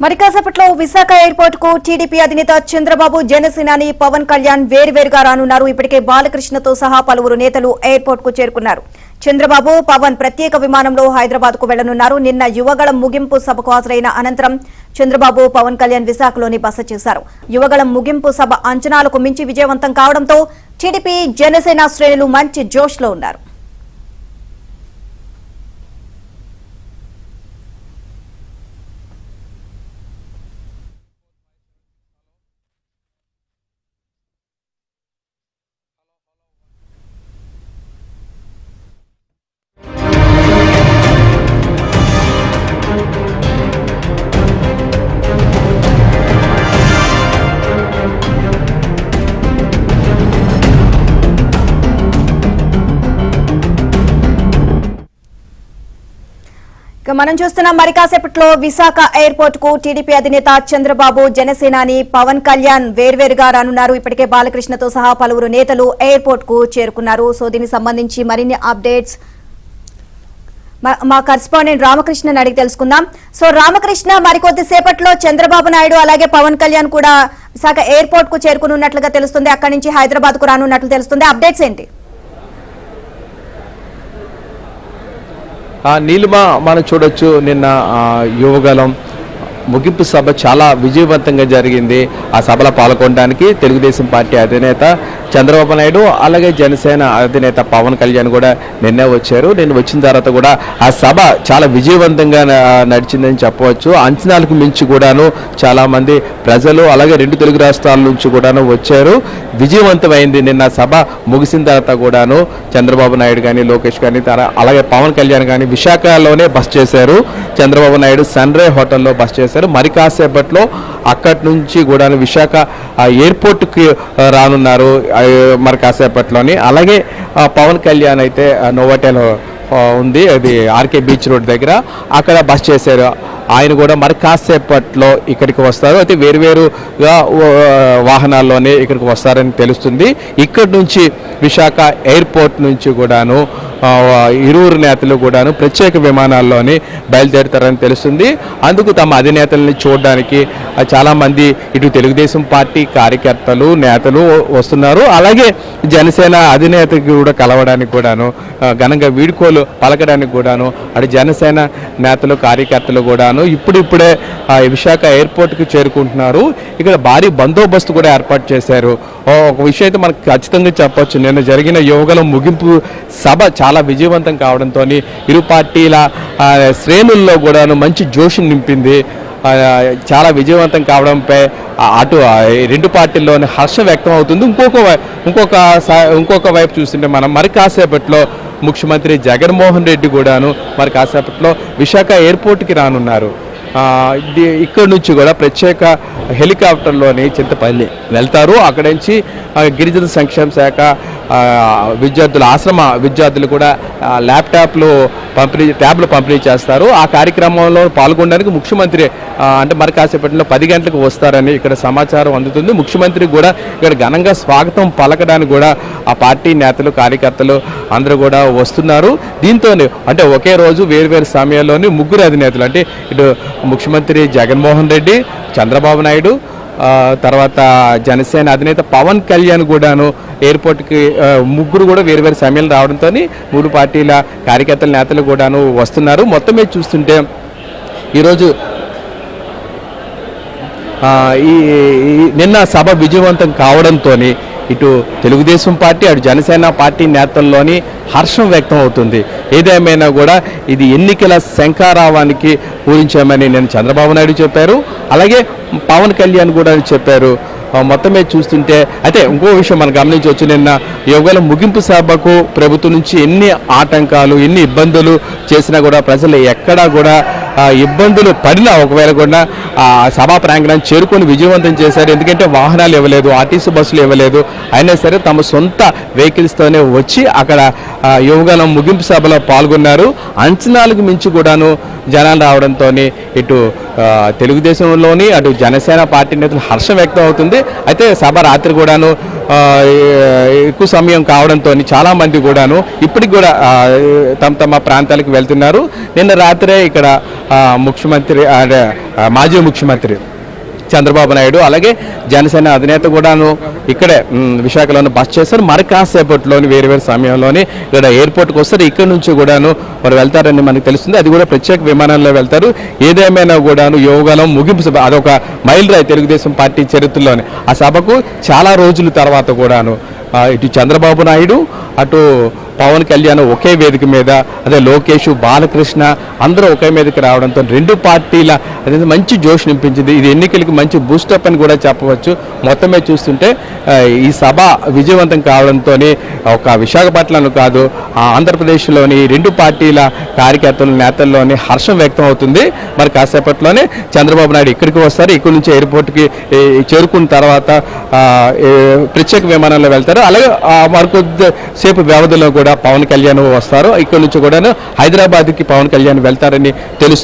మరి కాసేపట్లో విశాఖ ఎయిర్పోర్ట్ కు టీడీపీ అధినేత చంద్రబాబు జనసేనాని పవన్ కళ్యాణ్ వేరువేరుగా రానున్నారు. ఇప్పటికే బాలకృష్ణతో సహా పలువురు నేతలు ఎయిర్పోర్ట్ కు చేరుకున్నారు. చంద్రబాబు పవన్ ప్రత్యేక విమానంలో హైదరాబాద్ కు వెళ్లనున్నారు. నిన్న యువగళం ముగింపు సభకు హాజరైన అనంతరం చంద్రబాబు పవన్ కళ్యాణ్ విశాఖలోని బస చేశారు. యువగళం ముగింపు సభ అంచనాలకు మించి విజయవంతం కావడంతో టీడీపీ జనసేన శ్రేణులు మంచి జోష్లో ఉన్నారు. మనం చూస్తున్నాం మరి కాసేపట్లో విశాఖ ఎయిర్పోర్ట్ కు టీడీపీ అధినేత చంద్రబాబు జనసేనాని పవన్ కళ్యాణ్ వేర్వేరుగా రానున్నారు. ఇప్పటికే బాలకృష్ణతో సహా పలువురు నేతలు ఎయిర్పోర్ట్ కు చేరుకున్నారు. సో దీనికి సంబంధించి మరిన్ని అప్డేట్స్ మా కరెస్పాండెంట్ రామకృష్ణ అడిగి తెలుసుకుందాం. సో రామకృష్ణ, మరికొద్ది సేపట్లో చంద్రబాబు నాయుడు అలాగే పవన్ కళ్యాణ్ కూడా విశాఖ ఎయిర్పోర్ట్ కు చేరుకున్నట్లుగా తెలుస్తుంది. అక్కడి నుంచి హైదరాబాద్ కు రానున్నట్లు తెలుస్తుంది. అప్డేట్స్ ఏంటి? నీలిమ, మనం చూడొచ్చు నిన్న యువగలం ముగింపు సభ చాలా విజయవంతంగా జరిగింది. ఆ సభలో పాల్గొనడానికి తెలుగుదేశం పార్టీ అధినేత చంద్రబాబు నాయుడు అలాగే జనసేన అధినేత పవన్ కళ్యాణ్ కూడా నిన్నే వచ్చారు. నేను వచ్చిన తర్వాత కూడా ఆ సభ చాలా విజయవంతంగా నడిచిందని చెప్పవచ్చు. అంచనాలకు మించి కూడాను చాలామంది ప్రజలు అలాగే రెండు తెలుగు రాష్ట్రాల నుంచి కూడాను వచ్చారు. విజయవంతమైంది. నిన్న సభ ముగిసిన తర్వాత కూడాను చంద్రబాబు నాయుడు కానీ లోకేష్ కానీ అలాగే పవన్ కళ్యాణ్ కానీ విశాఖలోనే బస చేశారు. చంద్రబాబు నాయుడు సన్ రైజ్ హోటల్లో బస చేశారు. మరి కాసేపట్లో అక్కడి నుంచి కూడా విశాఖ ఎయిర్పోర్ట్కి రానున్నారు మరి కాసేపట్లోని. అలాగే పవన్ కళ్యాణ్ అయితే నోవాటెల్ ఉంది, అది ఆర్కే బీచ్ రోడ్ దగ్గర, అక్కడ బస్ చేశారు. ఆయన కూడా మరి కాసేపట్లో ఇక్కడికి వస్తారు. అయితే వేరువేరుగా వాహనాల్లోనే ఇక్కడికి వస్తారని తెలుస్తుంది. ఇక్కడి నుంచి విశాఖ ఎయిర్పోర్ట్ నుంచి కూడాను ఇరువురు నేతలు కూడాను ప్రత్యేక విమానాల్లోనే బయలుదేరుతారని తెలుస్తుంది. అందుకు తమ అధినేతల్ని చూడడానికి చాలామంది ఇటు తెలుగుదేశం పార్టీ కార్యకర్తలు నేతలు వస్తున్నారు. అలాగే జనసేన అధినేతకి కూడా కలవడానికి కూడాను ఘనంగా వీడ్కోలు పలకడానికి కూడాను అటు జనసేన నేతలు కార్యకర్తలు కూడాను ఇప్పుడిప్పుడే విశాఖ ఎయిర్పోర్ట్కి చేరుకుంటున్నారు. ఇక్కడ భారీ బందోబస్తు కూడా ఏర్పాటు చేశారు. ఒక విషయం అయితే మనకు ఖచ్చితంగా చెప్పొచ్చు, నిన్న జరిగిన యువగలం ముగింపు సభ చాలా విజయవంతం కావడంతో ఇరు పార్టీల శ్రేణుల్లో కూడాను మంచి జోష్ నింపింది. చాలా విజయవంతం కావడంపై అటు రెండు పార్టీల్లోనే హర్షం వ్యక్తం అవుతుంది. ఇంకొక వైపు చూస్తుంటే మనం మరి కాసేపట్లో ముఖ్యమంత్రి జగన్మోహన్ రెడ్డి కూడాను మరి కాసేపట్లో విశాఖ ఎయిర్పోర్ట్కి రానున్నారు. ఇక్కడ నుంచి కూడా ప్రత్యేక హెలికాప్టర్లోని చింతపల్లి వెళ్తారు. అక్కడి నుంచి గిరిజన సంక్షేమ శాఖ విద్యార్థులు ఆశ్రమ విద్యార్థులు కూడా ట్యాబ్లు పంపిణీ చేస్తారు. ఆ కార్యక్రమంలో పాల్గొనడానికి ముఖ్యమంత్రి అంటే మరి కాసేపట్లో 10 గంటలకు వస్తారని ఇక్కడ సమాచారం అందుతుంది. ముఖ్యమంత్రి కూడా ఇక్కడ ఘనంగా స్వాగతం పలకడానికి కూడా ఆ పార్టీ నేతలు కార్యకర్తలు అందరూ కూడా వస్తున్నారు. దీంతో అంటే ఒకే రోజు వేరువేరు సమయాల్లోని ముగ్గురు అధినేతలు అంటే ఇటు ముఖ్యమంత్రి జగన్మోహన్ రెడ్డి, చంద్రబాబు నాయుడు, తర్వాత జనసేన అధినేత పవన్ కళ్యాణ్ కూడాను ఎయిర్పోర్ట్కి ముగ్గురు కూడా వేరువేరు సమయాలు రావడంతో మూడు పార్టీల కార్యకర్తల నేతలు కూడాను వస్తున్నారు. మొత్తం మీద చూస్తుంటే ఈరోజు నిన్న సభ విజయవంతం కావడంతో ఇటు తెలుగుదేశం పార్టీ అటు జనసేన పార్టీ నేతల్లోని హర్షం వ్యక్తం అవుతుంది. ఏదేమైనా కూడా ఇది ఎన్నికల శంఖారావానికి పూరించామని నేను చంద్రబాబు నాయుడు చెప్పారు. అలాగే పవన్ కళ్యాణ్ కూడా చెప్పారు. మొత్తమే చూస్తుంటే అయితే ఇంకో విషయం మనం గమనించవచ్చు, నిన్న యువగలం ముగింపు సభకు ప్రభుత్వం నుంచి ఎన్ని ఆటంకాలు ఎన్ని ఇబ్బందులు చేసినా కూడా ప్రజలు ఎక్కడా కూడా ఇబ్బందులు పడినా ఒకవేళ కూడా సభా ప్రాంగణాన్ని చేరుకొని విజయవంతం చేశారు. ఎందుకంటే వాహనాలు ఇవ్వలేదు, ఆర్టీసీ బస్సులు ఇవ్వలేదు, అయినా సరే తమ సొంత వెహికల్స్తోనే వచ్చి అక్కడ యువగలం ముగింపు సభలో పాల్గొన్నారు. అంచనాలకు మించి కూడాను జనాలు రావడంతో ఇటు తెలుగుదేశంలోని అటు జనసేన పార్టీ నేతలు హర్షం వ్యక్తం అవుతుంది. అయితే సభ రాత్రి కూడాను ఎక్కువ సమయం కావడంతో చాలా మంది కూడాను ఇప్పటికి కూడా తమ తమ ప్రాంతాలకు వెళ్తున్నారు. నిన్న రాత్రే ఇక్కడ ముఖ్యమంత్రి మాజీ ముఖ్యమంత్రి చంద్రబాబు నాయుడు అలాగే జనసేన అధినేత కూడాను ఇక్కడే విశాఖలోని బస్ చేస్తారు. మరి కాసేపట్లోని వేరు సమయంలోని ఇక్కడ ఎయిర్పోర్ట్కి వస్తారు. ఇక్కడ నుంచి కూడాను వారు వెళ్తారని మనకు తెలుస్తుంది. అది కూడా ప్రత్యేక విమానంలో వెళ్తారు. ఏదేమైనా కూడాను యువగలం ముగింపు సభ అదొక మైలురాయి తెలుగుదేశం పార్టీ చరిత్రలోని. ఆ సభకు చాలా రోజుల తర్వాత కూడాను ఇటు చంద్రబాబు నాయుడు అటు పవన్ కళ్యాణ్ ఒకే వేదిక మీద, అదే లోకేష్ బాలకృష్ణ అందరూ ఒకే మీదకి రావడంతో రెండు పార్టీల అదే మంచి జోష్ నింపించింది. ఇది ఎన్నికలకి మంచి బూస్టప్ అని కూడా చెప్పవచ్చు. మొత్తమే చూస్తుంటే ఈ సభ విజయవంతం కావడంతో ఒక విశాఖపట్నం కాదు ఆంధ్రప్రదేశ్లోని రెండు పార్టీల కార్యకర్తల నేతల్లోని హర్షం వ్యక్తం అవుతుంది. మరి కాసేపట్లోనే చంద్రబాబు నాయుడు ఇక్కడికి వస్తారు. ఇక్కడి నుంచి ఎయిర్పోర్ట్కి చేరుకున్న తర్వాత ప్రత్యేక విమానంలో వెళ్తారు. అలాగే మరికొద్ది సేపు వ్యవధిలో కూడా పవన్ కళ్యాణ్ వస్తారు. ఇక్కడ నుంచి కూడా హైదరాబాద్కి పవన్ కళ్యాణ్ వెళ్తారని తెలుస్తుంది.